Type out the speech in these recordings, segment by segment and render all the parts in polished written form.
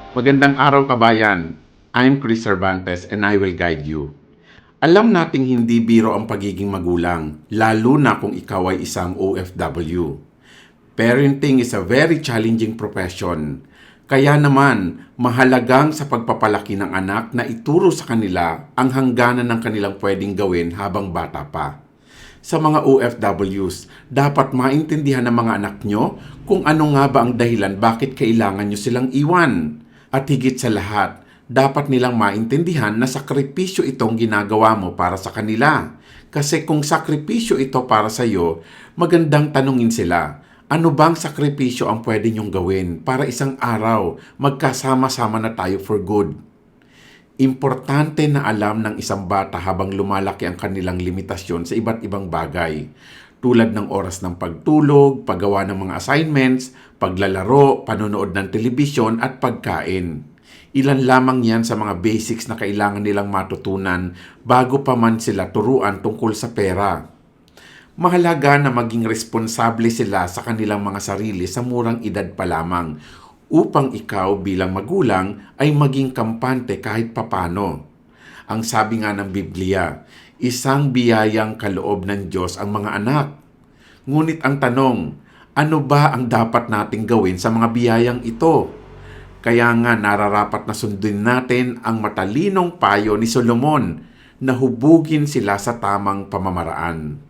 Magandang araw kabayan. I'm Chris Cervantes and I will guide you. Alam nating hindi biro ang pagiging magulang, lalo na kung ikaw ay isang OFW. Parenting is a very challenging profession. Kaya naman, mahalagang sa pagpapalaki ng anak na ituro sa kanila ang hangganan ng kanilang pwedeng gawin habang bata pa. Sa mga OFWs, dapat maintindihan ng mga anak nyo kung ano nga ba ang dahilan bakit kailangan nyo silang iwan. At higit sa lahat, dapat nilang maintindihan na sakripisyo itong ginagawa mo para sa kanila. Kasi kung sakripisyo ito para sa iyo, magandang tanungin sila, ano bang sakripisyo ang pwede niyong gawin para isang araw magkasama-sama na tayo for good? Importante na alam ng isang bata habang lumalaki ang kanilang limitasyon sa iba't ibang bagay, tulad ng oras ng pagtulog, paggawa ng mga assignments, paglalaro, panonood ng telebisyon at pagkain. Ilan lamang yan sa mga basics na kailangan nilang matutunan bago pa man sila turuan tungkol sa pera. Mahalaga na maging responsable sila sa kanilang mga sarili sa murang edad pa lamang upang ikaw bilang magulang ay maging kampante kahit papano. Ang sabi nga ng Biblia, isang biyayang kaloob ng Diyos ang mga anak. Ngunit ang tanong, ano ba ang dapat nating gawin sa mga biyayang ito? Kaya nga nararapat na sundin natin ang matalinong payo ni Solomon na hubugin sila sa tamang pamamaraan.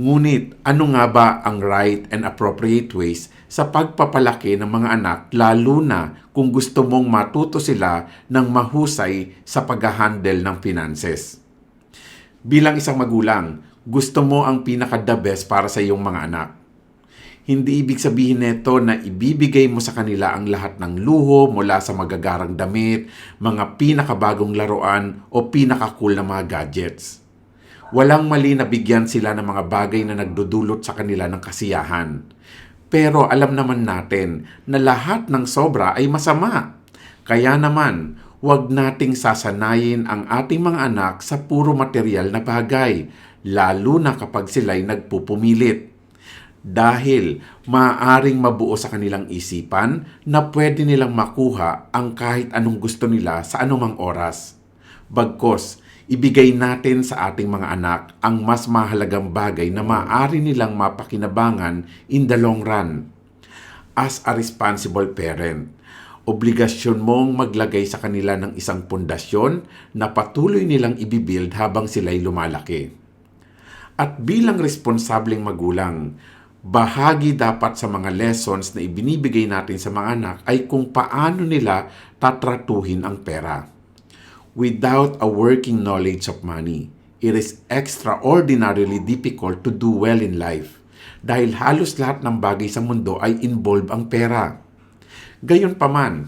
Ngunit ano nga ba ang right and appropriate ways sa pagpapalaki ng mga anak lalo na kung gusto mong matuto sila ng mahusay sa pag-handle ng finances? Bilang isang magulang, gusto mo ang pinaka-the best para sa iyong mga anak. Hindi ibig sabihin nito na ibibigay mo sa kanila ang lahat ng luho mula sa magagarang damit, mga pinakabagong laruan o pinaka-cool na mga gadgets. Walang mali na bigyan sila ng mga bagay na nagdudulot sa kanila ng kasiyahan. Pero alam naman natin na lahat ng sobra ay masama. Kaya naman, huwag nating sasanayin ang ating mga anak sa puro material na bagay, lalo na kapag sila'y nagpupumilit. Dahil maaaring mabuo sa kanilang isipan na pwede nilang makuha ang kahit anong gusto nila sa anumang oras. Bagkos, ibigay natin sa ating mga anak ang mas mahalagang bagay na maaari nilang mapakinabangan in the long run. As a responsible parent, obligasyon mong maglagay sa kanila ng isang pundasyon na patuloy nilang ibibuild habang sila'y lumalaki. At bilang responsableng magulang, bahagi dapat sa mga lessons na ibinibigay natin sa mga anak ay kung paano nila tatratuhin ang pera. Without a working knowledge of money, it is extraordinarily difficult to do well in life dahil halos lahat ng bagay sa mundo ay involve ang pera. Gayunpaman,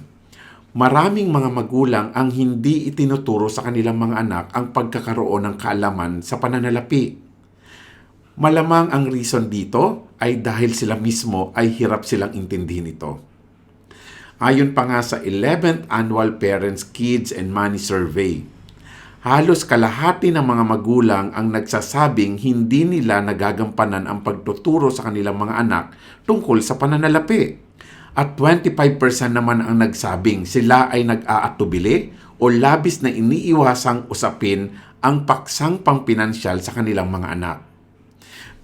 maraming mga magulang ang hindi itinuturo sa kanilang mga anak ang pagkakaroon ng kaalaman sa pananalapi. Malamang ang reason dito ay dahil sila mismo ay hirap silang intindihin ito. Ayon pa nga sa 11th Annual Parents, Kids and Money Survey, halos kalahati ng mga magulang ang nagsasabing hindi nila nagagampanan ang pagtuturo sa kanilang mga anak tungkol sa pananalapi. At 25% naman ang nagsabing sila ay nag-aatubili o labis na iniiwasang usapin ang paksang pangpinansyal sa kanilang mga anak.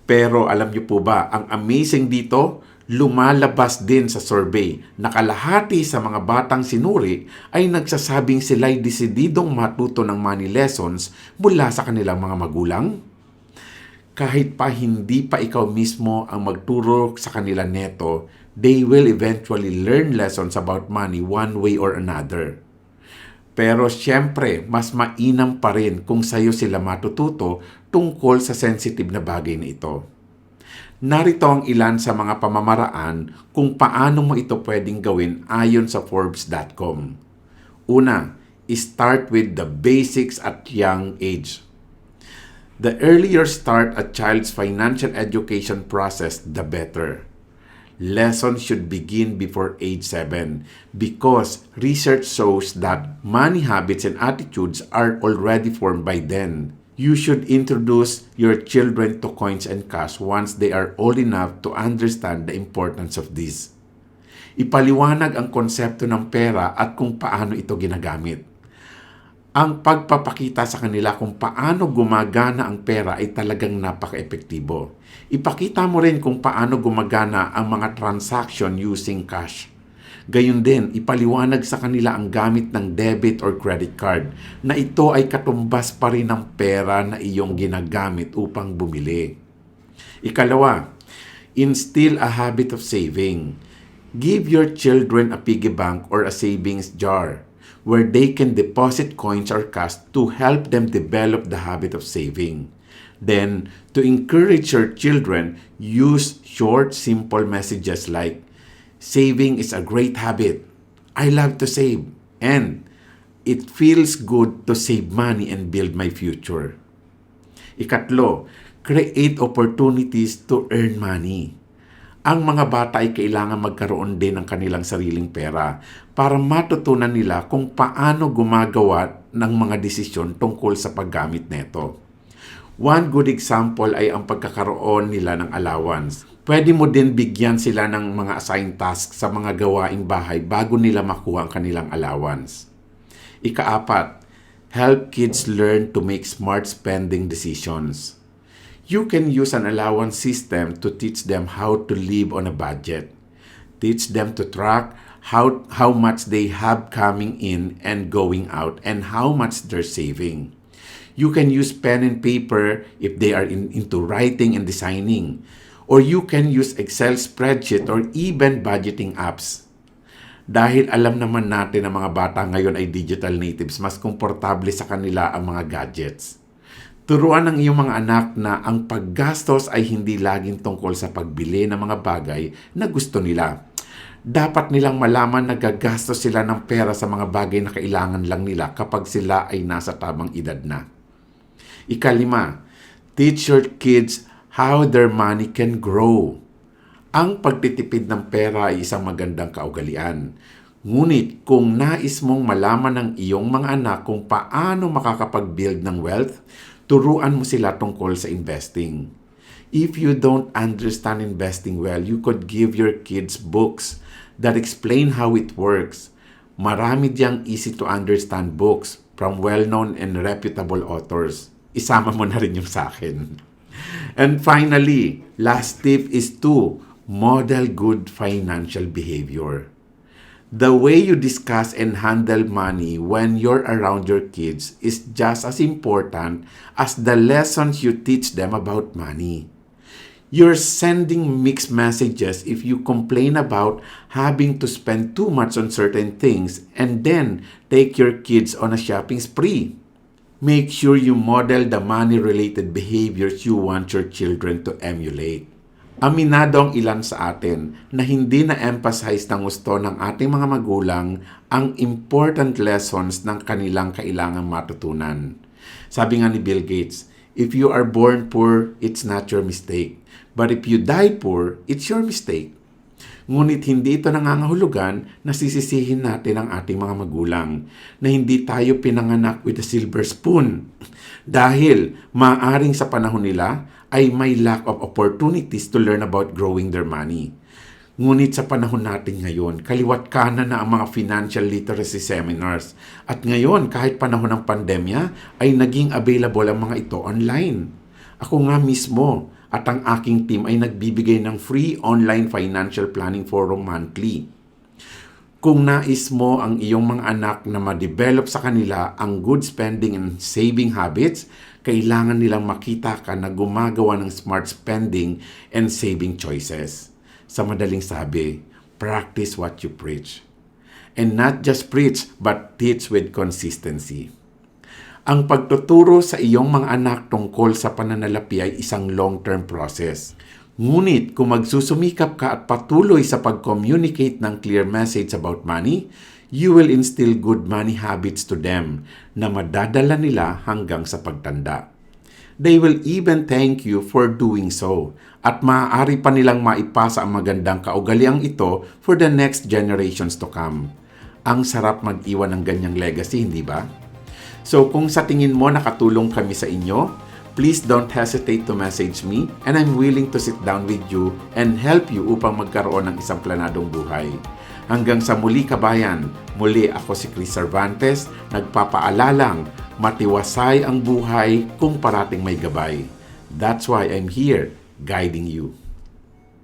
Pero alam niyo po ba, ang amazing dito, lumalabas din sa survey na kalahati sa mga batang sinuri ay nagsasabing sila'y desididong matuto ng money lessons mula sa kanilang mga magulang. Kahit pa hindi pa ikaw mismo ang magturo sa kanila neto, they will eventually learn lessons about money one way or another. Pero siyempre, mas mainam pa rin kung sa'yo sila matututo tungkol sa sensitive na bagay na ito. Narito ang ilan sa mga pamamaraan kung paano mo ito pwedeng gawin ayon sa Forbes.com. Una, start with the basics at young age. The earlier start a child's financial education process, the better. Lessons should begin before age 7 because research shows that money habits and attitudes are already formed by then. You should introduce your children to coins and cash once they are old enough to understand the importance of this. Ipaliwanag ang konsepto ng pera at kung paano ito ginagamit. Ang pagpapakita sa kanila kung paano gumagana ang pera ay talagang napaka-epektibo. Ipakita mo rin kung paano gumagana ang mga transaction using cash. Gayun din, ipaliwanag sa kanila ang gamit ng debit or credit card na ito ay katumbas pa rin ng pera na iyong ginagamit upang bumili. Ikalawa, instill a habit of saving. Give your children a piggy bank or a savings jar where they can deposit coins or cash to help them develop the habit of saving. Then, to encourage your children, use short, simple messages like, "Saving is a great habit. I love to save." And, "It feels good to save money and build my future." Ikatlo, create opportunities to earn money. Ang mga bata ay kailangan magkaroon din ng kanilang sariling pera para matutunan nila kung paano gumagawa ng mga desisyon tungkol sa paggamit nito. One good example ay ang pagkakaroon nila ng allowance. Pwede mo din bigyan sila ng mga assigned tasks sa mga gawaing bahay bago nila makuha ang kanilang allowance. Ikaapat, help kids learn to make smart spending decisions. You can use an allowance system to teach them how to live on a budget. Teach them to track how much they have coming in and going out and how much they're saving. You can use pen and paper if they are into writing and designing. Or you can use Excel spreadsheet or even budgeting apps. Dahil alam naman natin na mga bata ngayon ay digital natives, mas komportable sa kanila ang mga gadgets. Turuan ng iyong mga anak na ang paggastos ay hindi laging tungkol sa pagbili ng mga bagay na gusto nila. Dapat nilang malaman na gagastos sila ng pera sa mga bagay na kailangan lang nila kapag sila ay nasa tamang edad na. Ikalima, teach your kids how their money can grow. Ang pagtitipid ng pera ay isang magandang kaugalian. Ngunit kung nais mong malaman ng iyong mga anak kung paano makakapag-build ng wealth, turuan mo sila tungkol sa investing. If you don't understand investing well, you could give your kids books that explain how it works. Marami diyang easy to understand books from well-known and reputable authors. Isama mo na rin yung sa akin. And finally, last tip is to model good financial behavior. The way you discuss and handle money when you're around your kids is just as important as the lessons you teach them about money. You're sending mixed messages if you complain about having to spend too much on certain things and then take your kids on a shopping spree. Make sure you model the money-related behaviors you want your children to emulate. Aminado ang ilan sa atin na hindi na-emphasize ng gusto ng ating mga magulang ang important lessons ng kanilang kailangang matutunan. Sabi nga ni Bill Gates, "If you are born poor, it's not your mistake. But if you die poor, it's your mistake." Ngunit hindi ito nangangahulugan na sisisihin natin ang ating mga magulang na hindi tayo pinanganak with a silver spoon. Dahil maaaring sa panahon nila ay may lack of opportunities to learn about growing their money. Ngunit sa panahon natin ngayon, kaliwat kanan na ang mga financial literacy seminars. At ngayon, kahit panahon ng pandemya, ay naging available ang mga ito online. Ako nga mismo at ang aking team ay nagbibigay ng free online financial planning forum monthly. Kung nais mo ang iyong mga anak na ma-develop sa kanila ang good spending and saving habits, kailangan nilang makita ka na gumagawa ng smart spending and saving choices. Sa madaling sabi, practice what you preach. And not just preach, but teach with consistency. Ang pagtuturo sa iyong mga anak tungkol sa pananalapi ay isang long-term process. Ngunit kung magsusumikap ka at patuloy sa pag-communicate ng clear message about money, you will instill good money habits to them na madadala nila hanggang sa pagtanda. They will even thank you for doing so at maaari pa nilang maipasa ang magandang kaugaliang ito for the next generations to come. Ang sarap mag-iwan ng ganyang legacy, hindi ba? So kung sa tingin mo nakatulong kami sa inyo, please don't hesitate to message me and I'm willing to sit down with you and help you upang magkaroon ng isang planadong buhay. Hanggang sa muli kabayan, muli ako si Chris Cervantes, nagpapaalalang matiwasay ang buhay kung parating may gabay. That's why I'm here, guiding you.